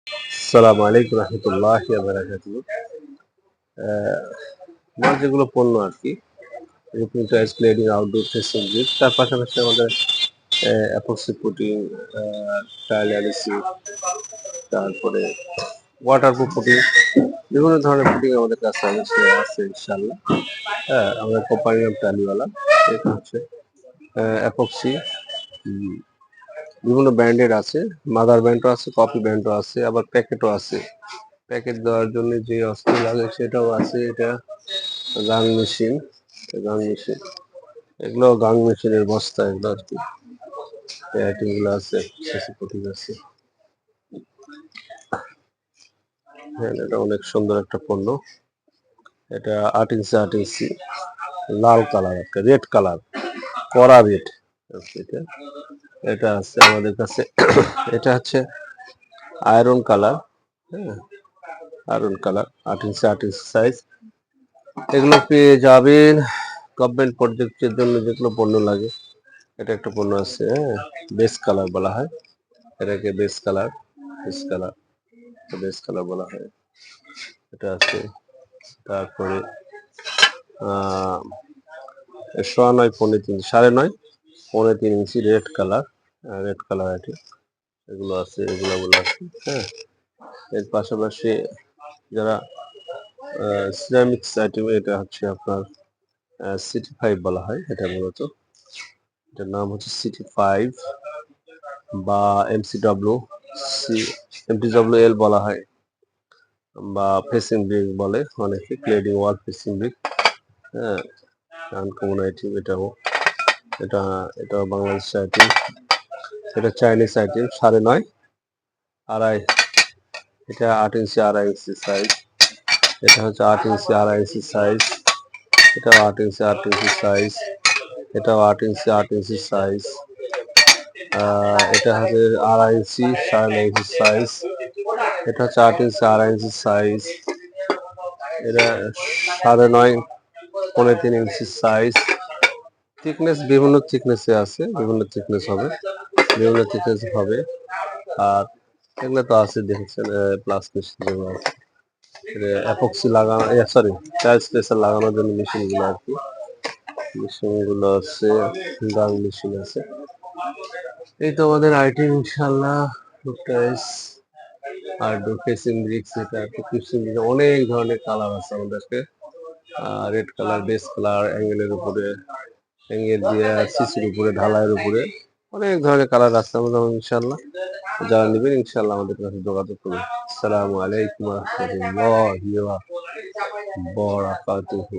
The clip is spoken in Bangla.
আসসালামু আলাইকুম রহমতুল্লাহি ওয়া বারাকাতুহু। আমার যেগুলো পণ্য আর কি routine choice cleaning outdoor facing grip, তার পাশাপাশি আমাদের অ্যাপক্সি পুটিং, ট্রায়াল অ্যাডিসিভ, তারপরে ওয়াটারপ্রুফ পুটিং, বিভিন্ন ধরনের পুটিং আমাদের কাছে অবশ্যই আছে ইনশাআল্লাহ। হ্যাঁ, আমাদের কোম্পানির নাম টালিওয়ালা। এটা হচ্ছে অ্যাপক্সি, বিভিন্ন ব্র্যান্ডের আছে, মাদার ব্র্যান্ডও আছে, কপি ব্র্যান্ডও আছে, আবার প্যাকেটও আছে। প্যাকেট দেওয়ার জন্য যে অস্ত্র লাগে সেটাও আছে। এটা গাং মেশিন, এগুলো গাং মেশিনের বস্তা, এগুলো আর কি এগুলো আছে, পুটিং আছে। হ্যাঁ, এটা অনেক সুন্দর একটা পণ্য। এটা 8 ইঞ্চি লাল কালার, একটা রেড কালার, কড়া রেড। এটা এটা আছে আমাদের কাছে। এটা হচ্ছে আয়রন কালার। হ্যাঁ, আয়রন কালার 8 ইঞ্চি সাইজ। এগুলো পেয়ে যাবেন গভর্নমেন্ট প্রজেক্টের জন্য যেগুলো পণ্য লাগে। এটা একটা পণ্য আছে, হ্যাঁ, বেস কালার বলা হয় এটাকে, বেস কালার, বেস কালার বলা হয়। এটা আছে। তারপরে 9.5 3.5 রেড কালার, এটি, এগুলো আছে, এগুলো আছে। হ্যাঁ, এর পাশাপাশি যারা সিরামিক্স আইটেম, এটা হচ্ছে আপনার সিটি 5 বলা হয়। এটা মূলত এটার নাম হচ্ছে সিটি 5 বা এমটিডব্লিউ এল বলা হয়, বা ফেসিং ব্রিক বলে অনেকে, ক্লেডিং ওয়াল ফেসিং ব্রিক। হ্যাঁ, আনকমন আইটেম এটাও। এটা বাংলাদেশ আইটেম। এটা চাইনিজ আইটেম, 9.5 আড়াই। এটা 8 ইঞ্চি 2.5 ইঞ্চি সাইজ। এটা হচ্ছে 8 ইঞ্চি 2.5 ইঞ্চি সাইজ। এটাও 8 ইঞ্চি 8 ইঞ্চি সাইজ। এটাও 8 ইঞ্চি 8 ইঞ্চি সাইজ। এটা হচ্ছে 2.5 ইঞ্চি 9.5 ইঞ্চি সাইজ। এটা হচ্ছে 8 ইঞ্চি 2.5 ইঞ্চি সাইজ। এটা 9.5 3.5 ইঞ্চি সাইজ। থিকনেস বিভিন্ন থিকনেসে আছে, বিভিন্ন থিকনেস হবে। আর এগুলো তো আছে, দেখেছেন প্লাস মেশিন যেগুলো আছে, অ্যাপক্সি লাগানো, সরি, টাইলস প্রেসার লাগানোর জন্য মেশিনগুলো আর কি, মেশিনগুলো আছে, গান মেশিন আছে। এই তো আমাদের আইটেম ইনশাল্লাহ। টাইলস আর ফেসিং ব্রিক্স, এটা ফেসিং ব্রিক্স অনেক ধরনের কালার আছে আমাদেরকে। রেড কালার, বেস কালার, অ্যাঙ্গেলের উপরে, অ্যাঙ্গেল দিয়ে সিসির উপরে, ঢালাইয়ের উপরে অনেক ধরনের কালার আছে আমাদের ইনশাল্লাহ। যারা নেবেন ইনশাল্লাহ আমাদের কাছে যোগাযোগ করুন। আসসালামু আলাইকুম ওয়া রাহমাতুল্লাহি ওয়া বারাকাতুহু।